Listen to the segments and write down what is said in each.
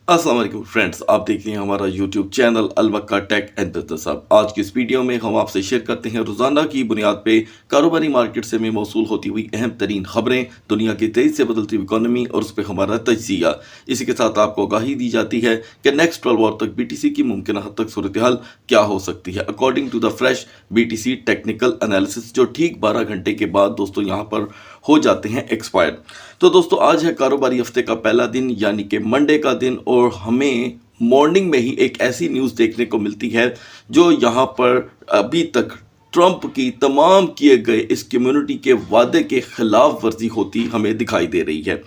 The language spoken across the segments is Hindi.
अस्सलाम वालेकुम फ्रेंड्स, आप देख रहे हैं हमारा YouTube channel Alwakka tech and business hub. आज की इस वीडियो में हम आपसे शेयर करते हैं रोजाना की बुनियाद पे कारोबारी मार्केट से में मौसूल होती हुई अहम तरीन खबरें, दुनिया की तेजी से बदलती हुई इकोनॉमी और उस पर हमारा तजिया। इसी के साथ आपको आगाही दी जाती है कि नेक्स्ट 12 आवर तक BTC की मुमकिन हद तक सूरत हाल क्या हो सकती है according to the fresh BTC technical analysis, जो ठीक 12 घंटे के बाद दोस्तों यहाँ पर हो जाते हैं एक्सपायर। तो दोस्तों आज है कारोबारी हफ्ते का पहला दिन यानी कि मंडे का दिन, और हमें मॉर्निंग में ही एक ऐसी न्यूज़ देखने को मिलती है जो यहाँ पर अभी तक ट्रंप की तमाम किए गए इस कम्युनिटी के वादे के खिलाफ वर्जी होती हमें दिखाई दे रही है।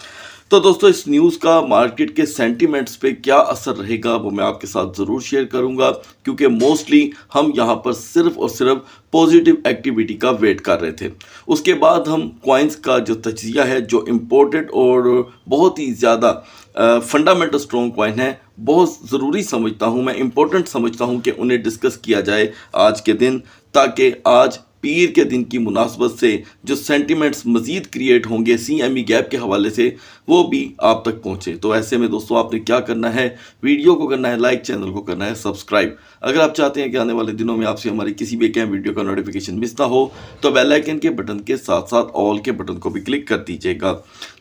तो दोस्तों इस न्यूज़ का मार्केट के सेंटिमेंट्स पे क्या असर रहेगा वो मैं आपके साथ ज़रूर शेयर करूंगा, क्योंकि मोस्टली हम यहाँ पर सिर्फ और सिर्फ पॉजिटिव एक्टिविटी का वेट कर रहे थे। उसके बाद हम कॉइन्स का जो तजिया है, जो इम्पोर्टेड और बहुत ही ज़्यादा फंडामेंटल स्ट्रॉन्ग कॉइन है, बहुत ज़रूरी समझता हूँ मैं, इम्पोर्टेंट समझता हूँ कि उन्हें डिस्कस किया जाए आज के दिन, ताकि आज पीर के दिन की मुनासबत से जो सेंटिमेंट्स मज़ीद क्रिएट होंगे CME गैप के हवाले से वो भी आप तक पहुँचे। तो ऐसे में दोस्तों आपने क्या करना है, वीडियो को करना है लाइक, चैनल को करना है सब्सक्राइब। अगर आप चाहते हैं कि आने वाले दिनों में आपसे हमारी किसी भी एक अहम वीडियो का नोटिफिकेशन मिस ना हो तो बेल आइकन के बटन के साथ साथ ऑल के बटन को भी क्लिक कर दीजिएगा।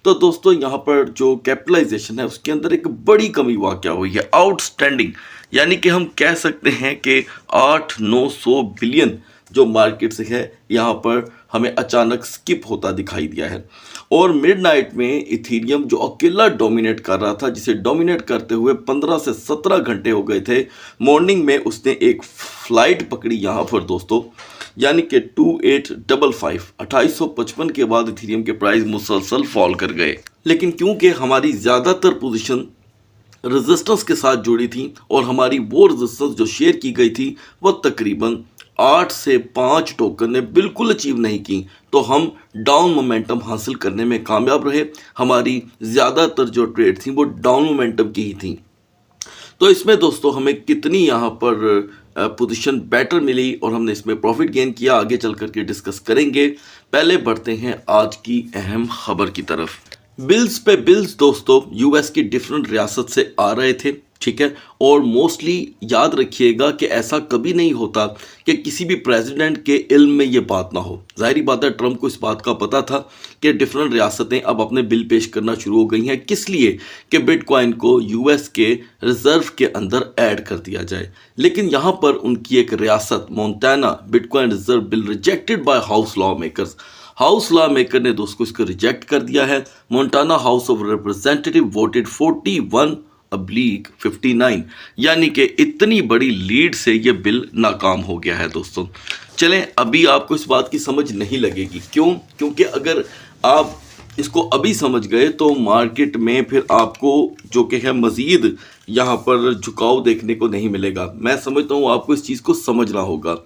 तो दोस्तों यहाँ पर जो कैपिटलाइजेशन है उसके अंदर एक बड़ी कमी वाक़या हुई है, आउटस्टैंडिंग, यानी कि हम कह सकते हैं कि 800-900 बिलियन जो मार्केट से है यहाँ पर हमें अचानक स्किप होता दिखाई दिया है। और मिडनाइट में इथीरियम जो अकेला डोमिनेट कर रहा था, जिसे डोमिनेट करते हुए 15 से 17 घंटे हो गए थे, मॉर्निंग में उसने एक फ्लाइट पकड़ी यहाँ पर दोस्तों, यानी कि 2855 के बाद इथीरियम के प्राइस मुसलसल फॉल कर गए। लेकिन क्योंकि हमारी ज़्यादातर पोजीशन रेजिस्टेंस के साथ जुड़ी थी और हमारी वो रेजिस्टेंस जो शेयर की गई थी वो तकरीबन 8 से 5 टोकन ने बिल्कुल अचीव नहीं की, तो हम डाउन मोमेंटम हासिल करने में कामयाब रहे। हमारी ज़्यादातर जो ट्रेड थी वो डाउन मोमेंटम की ही थी। तो इसमें दोस्तों हमें कितनी यहाँ पर पोजीशन बेटर मिली और हमने इसमें प्रॉफिट गेन किया, आगे चल करके डिस्कस करेंगे। पहले बढ़ते हैं आज की अहम खबर की तरफ। बिल्स पे बिल्स दोस्तों US की डिफरेंट रियासत से आ रहे थे, ठीक है, और मोस्टली याद रखिएगा कि ऐसा कभी नहीं होता कि किसी भी प्रेसिडेंट के इल्म में ये बात ना हो। जाहिर बात है ट्रंप को इस बात का पता था कि डिफरेंट रियासतें अब अपने बिल पेश करना शुरू हो गई हैं, किस लिए कि बिटकॉइन को US के रिजर्व के अंदर ऐड कर दिया जाए। लेकिन यहाँ पर उनकी एक रियासत Montana bitcoin reserve bill rejected by house law makers, house law maker ने दोस्तों इसको रिजेक्ट कर दिया है। Montana house of representative voted 41/59, यानी कि इतनी बड़ी लीड से ये बिल नाकाम हो गया है दोस्तों। चलें, अभी आपको इस बात की समझ नहीं लगेगी, क्यों? क्योंकि अगर आप इसको अभी समझ गए तो मार्केट में फिर आपको जो कि है मज़ीद यहाँ पर झुकाव देखने को नहीं मिलेगा। मैं समझता हूँ आपको इस चीज़ को समझना होगा।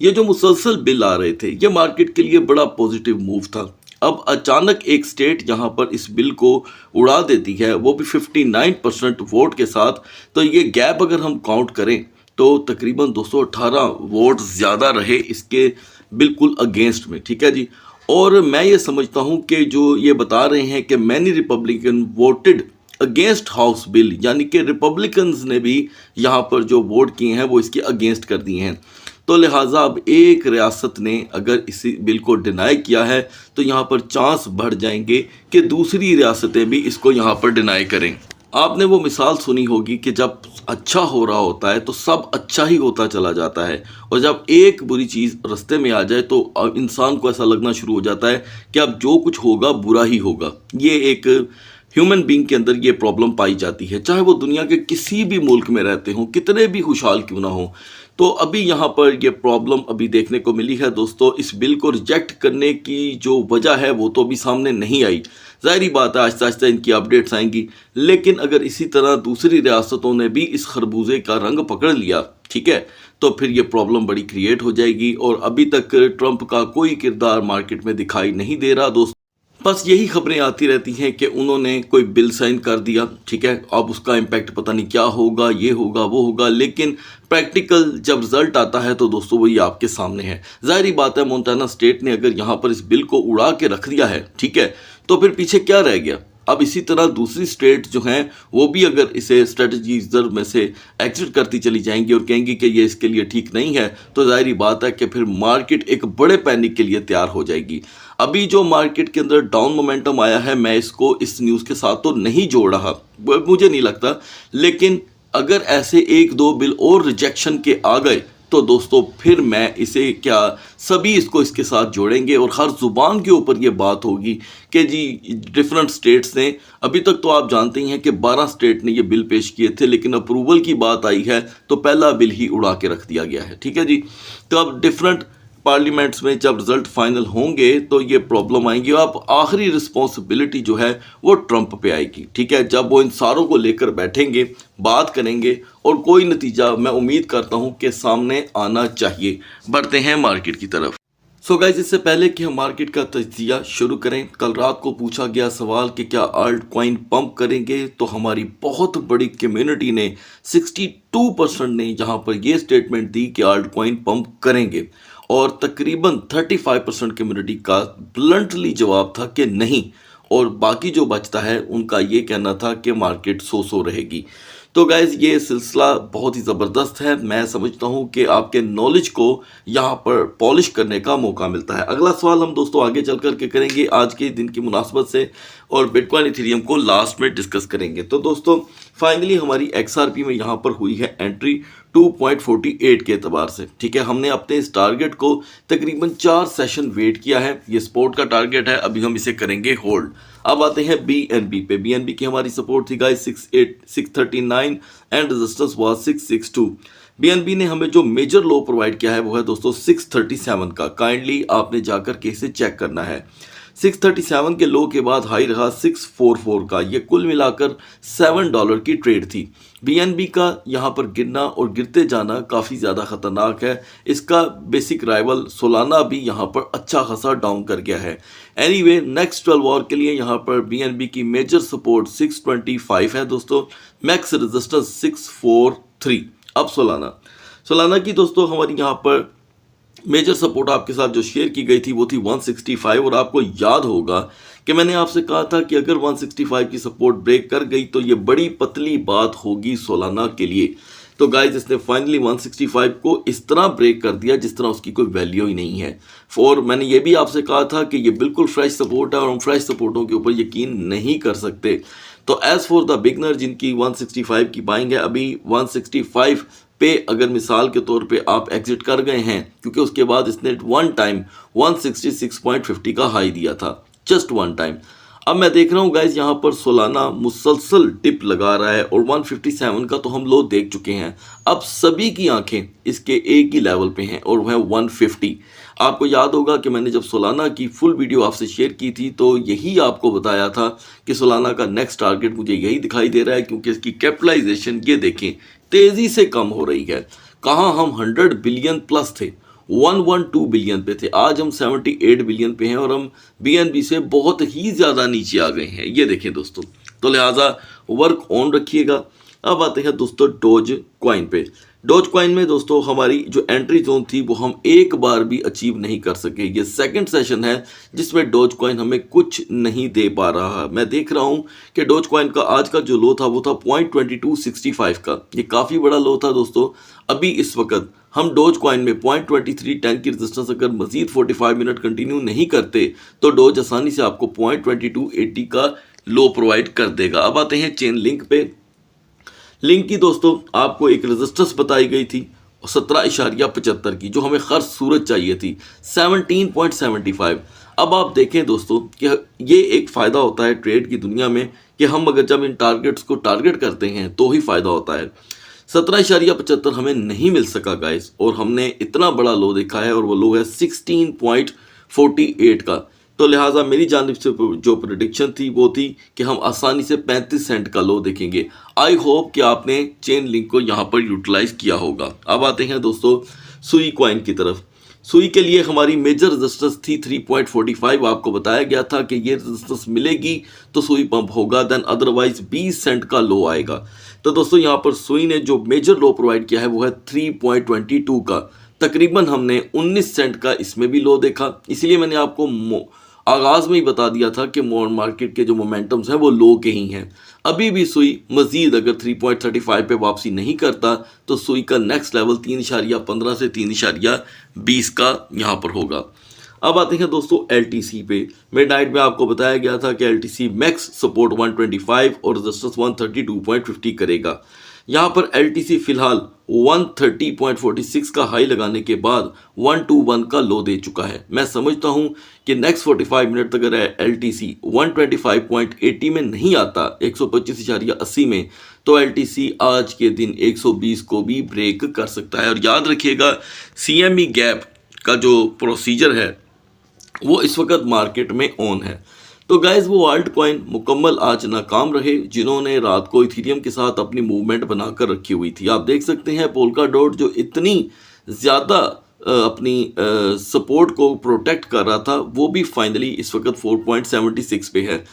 ये जो मुसलसल बिल आ रहे थे ये मार्केट के लिए बड़ा पॉजिटिव मूव था। अब अचानक एक स्टेट यहाँ पर इस बिल को उड़ा देती है, वो भी 59% वोट के साथ। तो ये गैप अगर हम काउंट करें तो तकरीबन 218 वोट ज़्यादा रहे इसके बिल्कुल अगेंस्ट में, ठीक है जी। और मैं ये समझता हूँ कि जो ये बता रहे हैं कि many Republican voted against house bill, यानी कि रिपब्लिकन्स ने भी यहाँ पर जो वोट किए हैं वो इसके अगेंस्ट कर दिए हैं। तो लिहाजा अब एक रियासत ने अगर इसी बिल को डिनाई किया है तो यहाँ पर चांस बढ़ जाएंगे कि दूसरी रियासतें भी इसको यहाँ पर डिनाई करें। आपने वो मिसाल सुनी होगी कि जब अच्छा हो रहा होता है तो सब अच्छा ही होता चला जाता है, और जब एक बुरी चीज़ रास्ते में आ जाए तो इंसान को ऐसा लगना शुरू हो जाता है कि अब जो कुछ होगा बुरा ही होगा। ये एक ह्यूमन बींग के अंदर ये प्रॉब्लम पाई जाती है, चाहे वो दुनिया के किसी भी मुल्क में रहते हों, कितने भी खुशहाल क्यों ना हों। तो अभी यहाँ पर ये प्रॉब्लम अभी देखने को मिली है दोस्तों। इस बिल को रिजेक्ट करने की जो वजह है वो तो अभी सामने नहीं आई, ज़ाहिरी बात है आहिस्ता आहिस्ता इनकी अपडेट्स आएंगी। लेकिन अगर इसी तरह दूसरी रियासतों ने भी इस खरबूजे का रंग पकड़ लिया, ठीक है, तो फिर ये प्रॉब्लम बड़ी क्रिएट हो जाएगी। और अभी तक ट्रंप का कोई किरदार मार्केट में दिखाई नहीं दे रहा दोस्तों। बस यही खबरें आती रहती हैं कि उन्होंने कोई बिल साइन कर दिया, ठीक है, अब उसका इम्पैक्ट पता नहीं क्या होगा, ये होगा वो होगा। लेकिन प्रैक्टिकल जब रिजल्ट आता है तो दोस्तों वही आपके सामने है। ज़ाहिरी बात है मोंटाना स्टेट ने अगर यहाँ पर इस बिल को उड़ा के रख दिया है, ठीक है, तो फिर पीछे क्या रह गया? अब इसी तरह दूसरी स्टेट जो हैं वो भी अगर इसे स्ट्रेटजी रिजर्व में से एग्जिट करती चली जाएंगी और कहेंगी कि ये इसके लिए ठीक नहीं है, तो जाहिर बात है कि फिर मार्केट एक बड़े पैनिक के लिए तैयार हो जाएगी। अभी जो मार्केट के अंदर डाउन मोमेंटम आया है, मैं इसको इस न्यूज़ के साथ तो नहीं जोड़ रहा, मुझे नहीं लगता, लेकिन अगर ऐसे एक दो बिल और रिजेक्शन के आ गए तो दोस्तों फिर मैं इसे क्या सभी इसको इसके साथ जोड़ेंगे और हर ज़ुबान के ऊपर ये बात होगी कि जी डिफरेंट स्टेट्स ने, अभी तक तो आप जानते ही हैं कि 12 स्टेट ने ये बिल पेश किए थे, लेकिन अप्रूवल की बात आई है तो पहला बिल ही उड़ा के रख दिया गया है। ठीक है जी, तो अब डिफरेंट पार्लियामेंट्स में जब रिजल्ट फाइनल होंगे तो ये प्रॉब्लम आएंगी। अब आखिरी रिस्पॉन्सिबिलिटी जो है वो ट्रंप पे आएगी। ठीक है, जब वो इन सारों को लेकर बैठेंगे, बात करेंगे और कोई नतीजा मैं उम्मीद करता हूँ कि सामने आना चाहिए। बढ़ते हैं मार्केट की तरफ। सो गाइस, इससे पहले कि हम मार्केट का तजिया शुरू करें, कल रात को पूछा गया सवाल कि क्या आल्ट कॉइन पंप करेंगे, तो हमारी बहुत बड़ी कम्युनिटी ने 62% ने यहाँ पर ये स्टेटमेंट दी कि आल्ट कॉइन पंप करेंगे और तकरीबन 35% कम्युनिटी का ब्लंटली जवाब था कि नहीं, और बाकी जो बचता है उनका ये कहना था कि मार्केट सो रहेगी। तो गाइज़ ये सिलसिला बहुत ही ज़बरदस्त है। मैं समझता हूँ कि आपके नॉलेज को यहाँ पर पॉलिश करने का मौका मिलता है। अगला सवाल हम दोस्तों आगे चल कर के करेंगे आज के दिन की मुनासबत से, और बिटकॉइन इथेरियम को लास्ट में डिस्कस करेंगे। तो दोस्तों फाइनली हमारी XRP में यहाँ पर हुई है एंट्री 2.48 के एतबार से। ठीक है, हमने अपने इस टारगेट को तकरीबन 4 सेशन वेट किया है। ये सपोर्ट का टारगेट है, अभी हम इसे करेंगे होल्ड। अब आते हैं BNB पे। BNB की हमारी सपोर्ट थी guys 639 and resistance was 662। BNB ने हमें जो मेजर लो प्रोवाइड किया है वो है दोस्तों 637 का। काइंडली आपने जाकर के इसे चेक करना है। 637 के लो के बाद हाई रहा 644 का। ये कुल मिलाकर $7 की ट्रेड थी। BNB का यहाँ पर गिरना और गिरते जाना काफ़ी ज़्यादा ख़तरनाक है। इसका बेसिक राइवल सोलाना भी यहाँ पर अच्छा खासा डाउन कर गया है। एनीवे नेक्स्ट 12 आवर के लिए यहाँ पर BNB की मेजर सपोर्ट 625 है दोस्तों, मैक्स रेजिस्टेंस 643। अब सोलाना की दोस्तों हमारी यहाँ पर मेजर सपोर्ट आपके साथ जो शेयर की गई थी वो थी 165, और आपको याद होगा कि मैंने आपसे कहा था कि अगर 165 की सपोर्ट ब्रेक कर गई तो ये बड़ी पतली बात होगी सोलाना के लिए। तो गाइज इसने फाइनली 165 को इस तरह ब्रेक कर दिया जिस तरह उसकी कोई वैल्यू ही नहीं है। और मैंने ये भी आपसे कहा था कि ये बिल्कुल फ्रेश सपोर्ट है और हम फ्रेश सपोर्टों के ऊपर यकीन नहीं कर सकते। तो एज़ फॉर द बिगनर जिनकी 165 की बाइंग है, अभी 165 पे अगर मिसाल के तौर पे आप एग्जिट कर गए हैं, क्योंकि उसके बाद इसने वन टाइम 166.50 का हाई दिया था, जस्ट वन टाइम। अब मैं देख रहा हूँ गाइज यहाँ पर सोलाना मुसलसल टिप लगा रहा है और 157 का तो हम लो देख चुके हैं। अब सभी की आंखें इसके एक ही लेवल पे हैं और वह 150। आपको याद होगा कि मैंने जब सोलाना की फुल वीडियो आपसे शेयर की थी तो यही आपको बताया था कि सोलाना का नेक्स्ट टारगेट मुझे यही दिखाई दे रहा है, क्योंकि इसकी कैपिटलाइजेशन ये देखें तेज़ी से कम हो रही है। कहाँ हम 100 बिलियन प्लस थे, 112 बिलियन पे थे, आज हम 78 बिलियन पे हैं और हम BNB से बहुत ही ज़्यादा नीचे आ गए हैं। ये देखें दोस्तों, तो लिहाजा वर्क ऑन रखिएगा। अब आते हैं दोस्तों डोज कॉइन पे। डोज कॉइन में दोस्तों हमारी जो एंट्री जोन थी वो हम एक बार भी अचीव नहीं कर सके। ये सेकंड सेशन है जिसमें डोज कॉइन हमें कुछ नहीं दे पा रहा। मैं देख रहा हूँ कि डोज कॉइन का आज का जो लो था वो था 0.2265 का। ये काफ़ी बड़ा लो था दोस्तों। अभी इस वक्त हम डोज कॉइन में 0.2310 की रेजिस्टेंस अगर मजीद 45 मिनट कंटिन्यू नहीं करते तो डोज आसानी से आपको 0.2280 का लो प्रोवाइड कर देगा। अब आते हैं चेन लिंक पे। लिंक की दोस्तों आपको एक रेजिस्टेंस बताई गई थी 17.75 की, जो हमें हर सूरत चाहिए थी 17.75। अब आप देखें दोस्तों कि ये एक फ़ायदा होता है ट्रेड की दुनिया में कि हम अगर जब इन टारगेट्स को टारगेट करते हैं तो ही फ़ायदा होता है। 17.75 हमें नहीं मिल सका गाइस, और हमने इतना बड़ा लो देखा है और वो लो है 16.48 का। तो लिहाजा मेरी जानिब से जो प्रेडिक्शन थी वो थी कि हम आसानी से 35 सेंट का लो देखेंगे। आई होप कि आपने चेन लिंक को यहाँ पर यूटिलाइज किया होगा। अब आते हैं दोस्तों सुई कॉइन की तरफ। सुई के लिए हमारी मेजर रेजिस्टेंस थी 3.45। आपको बताया गया था कि ये रेजिस्टेंस मिलेगी तो सुई पंप होगा, देन अदरवाइज 20 सेंट का लो आएगा। तो दोस्तों यहाँ पर सुई ने जो मेजर लो प्रोवाइड किया है वो है 3.22 का। तकरीबन हमने 19 सेंट का इसमें भी लो देखा, इसीलिए मैंने आपको आगाज़ में ही बता दिया था कि मार्केट के जो मोमेंटम्स हैं वो लो के ही हैं। अभी भी सुई मज़ीद अगर 3.35 पे वापसी नहीं करता तो सुई का नेक्स्ट लेवल 3.15 से 3.20 का यहाँ पर होगा। अब आते हैं दोस्तों LTC पे। मिडनाइट में आपको बताया गया था कि LTC मैक्स सपोर्ट 125 और रेजिस्टेंस 132.50 करेगा। यहाँ पर LTC फिलहाल 130.46 का हाई लगाने के बाद 121 का लो दे चुका है। मैं समझता हूँ कि नेक्स्ट 45 मिनट तक अगर LTC 125.80 में नहीं आता 125.80 में, तो LTC आज के दिन 120 को भी ब्रेक कर सकता है। और याद रखिएगा CME गैप का जो प्रोसीजर है वो इस वक्त मार्केट में ऑन है। तो गाइज वो आल्ट कॉइन मुकम्मल आज नाकाम रहे जिन्होंने रात को इथीरियम के साथ अपनी मूवमेंट बनाकर रखी हुई थी। आप देख सकते हैं पोल्का डॉट जो इतनी ज़्यादा अपनी सपोर्ट को प्रोटेक्ट कर रहा था वो भी फाइनली इस वक्त 4.76 पे है।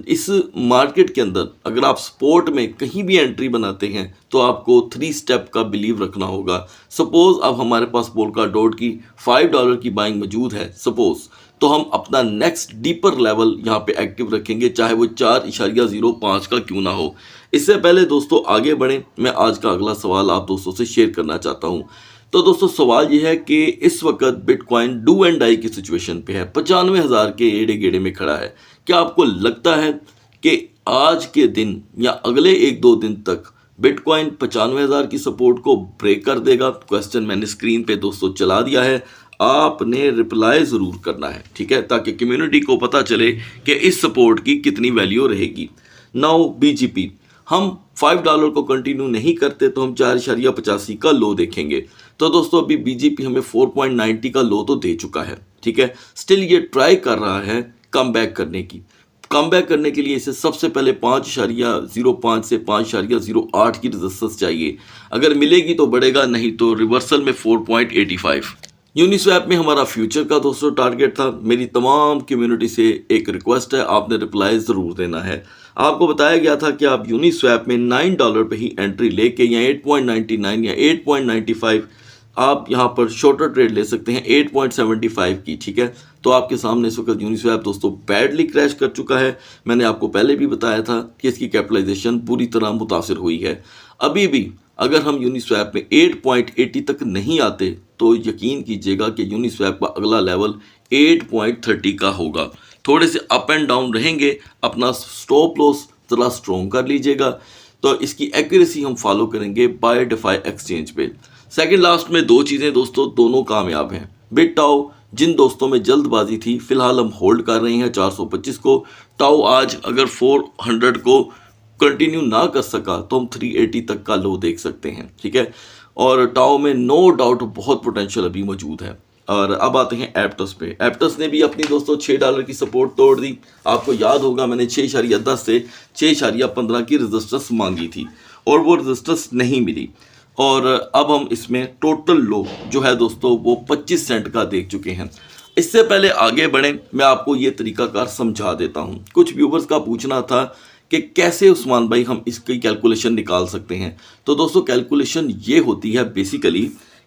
इस मार्केट के अंदर अगर आप स्पोर्ट में कहीं भी एंट्री बनाते हैं तो आपको 3 स्टेप का बिलीव रखना होगा। सपोज़ अब हमारे पास पोल्का डॉट की $5 की बाइंग मौजूद है सपोज़, तो हम अपना नेक्स्ट डीपर लेवल यहाँ पे एक्टिव रखेंगे चाहे वो 4.05 का क्यों ना हो। इससे पहले दोस्तों आगे बढ़ें, मैं आज का अगला सवाल आप दोस्तों से शेयर करना चाहता हूँ। तो दोस्तों सवाल ये है कि इस वक्त बिटकॉइन डू एंड डाई की सिचुएशन पे है, 95,000 के एड़े गेड़े में खड़ा है। क्या आपको लगता है कि आज के दिन या अगले 1-2 दिन तक बिटकॉइन 95,000 की सपोर्ट को ब्रेक कर देगा? क्वेश्चन मैंने स्क्रीन पे दोस्तों चला दिया है, आपने रिप्लाई ज़रूर करना है, ठीक है, ताकि कम्युनिटी को पता चले कि इस सपोर्ट की कितनी वैल्यू रहेगी। नाउ BGP हम $5 को कंटिन्यू नहीं करते तो हम 4.85 का लो देखेंगे। तो दोस्तों अभी BGP हमें 4.90 का लो तो दे चुका है, ठीक है। स्टिल ये ट्राई कर रहा है कम बैक करने की। कम बैक करने के लिए इसे सबसे पहले 5.05 से 5.08 की रेजिस्टेंस चाहिए। अगर मिलेगी तो बढ़ेगा, नहीं तो रिवर्सल में 4.85। यूनिस्वैप में हमारा फ्यूचर का दोस्तों टारगेट था। मेरी तमाम कम्युनिटी से एक रिक्वेस्ट है, आपने रिप्लाई ज़रूर देना है। आपको बताया गया था कि आप यूनिस्वैप में $9 पे ही एंट्री लेके या 8.99 या 8.95 आप यहाँ पर शॉर्टर ट्रेड ले सकते हैं 8.75 की, ठीक है। तो आपके सामने इस वक्त यूनिस्वैप दोस्तों बैडली क्रैश कर चुका है। मैंने आपको पहले भी बताया था कि इसकी कैपिटलाइजेशन पूरी तरह मुतासिर हुई है। अभी भी अगर हम यूनिस्वैप में 8.80 तक नहीं आते तो यकीन कीजिएगा कि यूनिस्वैप का अगला लेवल 8.30 का होगा। थोड़े से अप एंड डाउन रहेंगे, अपना स्टॉप लॉस ज़रा स्ट्रॉन्ग कर लीजिएगा। तो इसकी एक्यूरेसी हम फॉलो करेंगे बाय डिफाई एक्सचेंज पे। सेकंड लास्ट में 2 चीज़ें दोस्तों दोनों कामयाब हैं। बिटटाओ जिन दोस्तों में जल्दबाजी थी फिलहाल हम होल्ड कर रहे हैं 425 को। टाओ आज अगर 400 को कंटिन्यू ना कर सका तो हम 380 तक का लो देख सकते हैं, ठीक है। और टाओ में नो डाउट बहुत पोटेंशियल अभी मौजूद है। और अब आते हैं एप्टस पे। एप्टस ने भी अपनी दोस्तों $6 की सपोर्ट तोड़ दी। आपको याद होगा मैंने 6.10 से 6.15 की रेजिस्टेंस मांगी थी और वो रेजिस्टेंस नहीं मिली। और अब हम इसमें टोटल लो जो है दोस्तों वो 25 सेंट का देख चुके हैं। इससे पहले आगे बढ़ें, मैं आपको ये तरीकाकार समझा देता हूँ। कुछ व्यूवर्स का पूछना था कि कैसे उस्मान भाई हम इसकी कैलकुलेशन निकाल सकते हैं। तो दोस्तों कैलकुलेशन ये होती है बेसिकली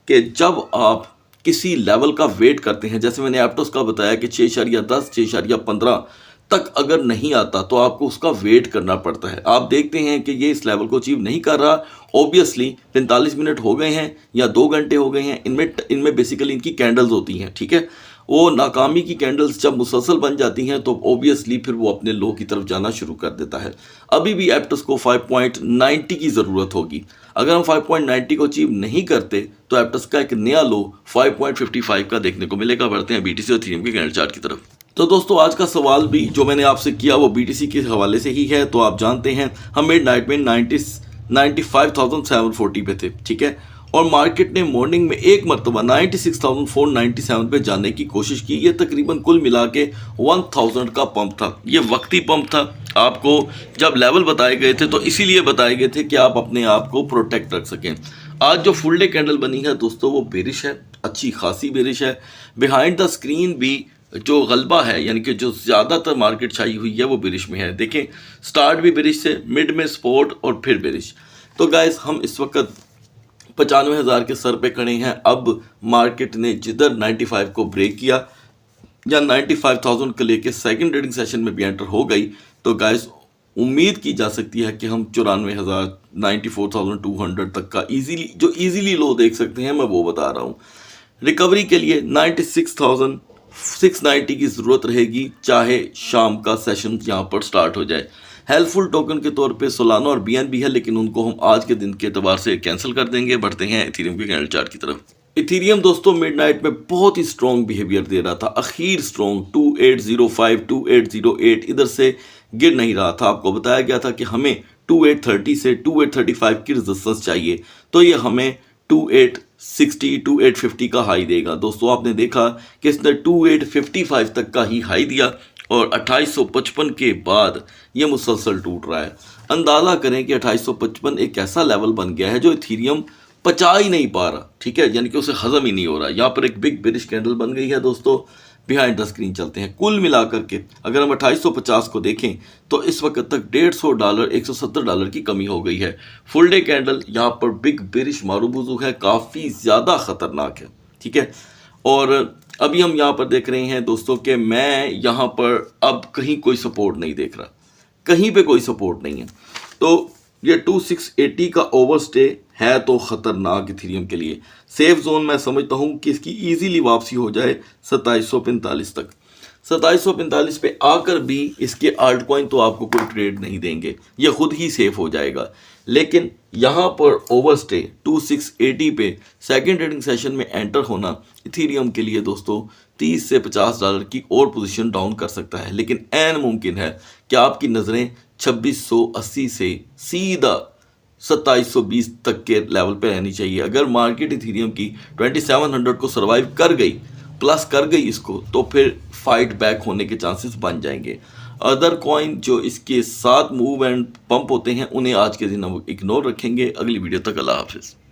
कि जब आप किसी लेवल का वेट करते हैं, जैसे मैंने एप्टस का बताया कि 6.10 6.15 तक अगर नहीं आता तो आपको उसका वेट करना पड़ता है। आप देखते हैं कि ये इस लेवल को अचीव नहीं कर रहा, ऑब्वियसली 45 मिनट हो गए हैं या 2 घंटे हो गए हैं, इनमें बेसिकली इनकी कैंडल्स होती हैं, ठीक है। वो नाकामी की कैंडल्स जब मुसलसल बन जाती हैं तो ऑब्वियसली फिर वो अपने लो की तरफ जाना शुरू कर देता है। अभी भी एप्टस को 5.90 की ज़रूरत होगी। अगर हम 5.90 को अचीव नहीं करते तो एप्टस का एक नया लो 5.55 का देखने को मिलेगा। बढ़ते हैं BTC और इथेरियम के कैंडल चार्ट की तरफ। तो दोस्तों आज का सवाल भी जो मैंने आपसे किया वो BTC के हवाले से ही है। तो आप जानते हैं हम मिडनाइट में 95,740 पे थे, ठीक है। और मार्केट ने मॉर्निंग में एक मरतबा 96,497 पे जाने की कोशिश की। ये तकरीबन कुल मिला के 1000 का पंप था। ये वक्ती पंप था। आपको जब लेवल बताए गए थे तो इसीलिए बताए गए थे कि आप अपने आप को प्रोटेक्ट रख सकें। आज जो फुल डे कैंडल बनी है दोस्तों वो बेरिश है, अच्छी खासी बेरिश है। बिहाइंड द स्क्रीन भी जो गलबा है यानी कि जो ज़्यादातर मार्केट छाई हुई है वो बेरिश में है। देखें स्टार्ट भी बेरिश से, मिड में सपोर्ट और फिर बेरिश। तो गाइस हम इस वक्त 95,000 के सर पे खड़े हैं। अब मार्केट ने जिधर 95 को ब्रेक किया या 95,000 को लेके सेकंड ट्रेडिंग सेशन में भी एंटर हो गई तो गाइस उम्मीद की जा सकती है कि हम 94,000 94,200 तक का इजीली लो देख सकते हैं। मैं वो बता रहा हूँ। रिकवरी के लिए 96,690 की ज़रूरत रहेगी, चाहे शाम का सेशन यहाँ पर स्टार्ट हो जाए। हेल्पफुल टोकन के तौर पे सोलाना और BNB है, लेकिन उनको हम आज के दिन के एतबार से कैंसिल कर देंगे। बढ़ते हैं इथेरियम के कैंडल चार्ट की तरफ। इथेरियम दोस्तों मिडनाइट में बहुत ही स्ट्रॉन्ग बिहेवियर दे रहा था, अखीर स्ट्रॉन्ग 2805 2808 इधर से गिर नहीं रहा था। आपको बताया गया था कि हमें 2830 से 2835 की रेजिस्टेंस चाहिए, तो ये हमें 2860 2850 का हाई देगा। दोस्तों आपने देखा कि इसने 2855 तक का ही हाई दिया और 2855 के बाद ये मुसलसल टूट रहा है। अंदाज़ा करें कि 2855 एक ऐसा लेवल बन गया है जो इथेरियम पचा ही नहीं पा रहा, ठीक है, यानी कि उसे हजम ही नहीं हो रहा। यहाँ पर एक बिग बेरिश कैंडल बन गई है दोस्तों। बिहाइंड द स्क्रीन चलते हैं। कुल मिलाकर के अगर हम 2850 को देखें तो इस वक्त तक $150 $170 की कमी हो गई है। फुल डे कैंडल यहाँ पर बिग बेरिश मारूबुजू है, काफ़ी ज़्यादा ख़तरनाक है, ठीक है। और अभी हम यहाँ पर देख रहे हैं दोस्तों कि मैं यहाँ पर अब कहीं कोई सपोर्ट नहीं देख रहा, कहीं पे कोई सपोर्ट नहीं है। तो ये 2680 का ओवरस्टे है तो ख़तरनाक इथेरियम के लिए। सेफ जोन मैं समझता हूँ कि इसकी इजीली वापसी हो जाए 2745 तक। 2745 पे आकर भी इसके आल्ट कॉइन तो आपको कोई ट्रेड नहीं देंगे, ये खुद ही सेफ हो जाएगा। लेकिन यहाँ पर ओवरस्टे 2680 पे सेकंड ट्रेडिंग सेशन में एंटर होना इथेरियम के लिए दोस्तों $30 से $50 की और पोजीशन डाउन कर सकता है। लेकिन ऐन मुमकिन है कि आपकी नज़रें 2680 से सीधा 2720 तक के लेवल पे रहनी चाहिए। अगर मार्केट इथेरियम की 2700 को सरवाइव कर गई, प्लस कर गई इसको, तो फिर फाइट बैक होने के चांसेस बन जाएंगे। अदर कॉइन जो इसके साथ मूव एंड पंप होते हैं उन्हें आज के दिन हम इग्नोर रखेंगे। अगली वीडियो तक अल्लाह हाफिज़।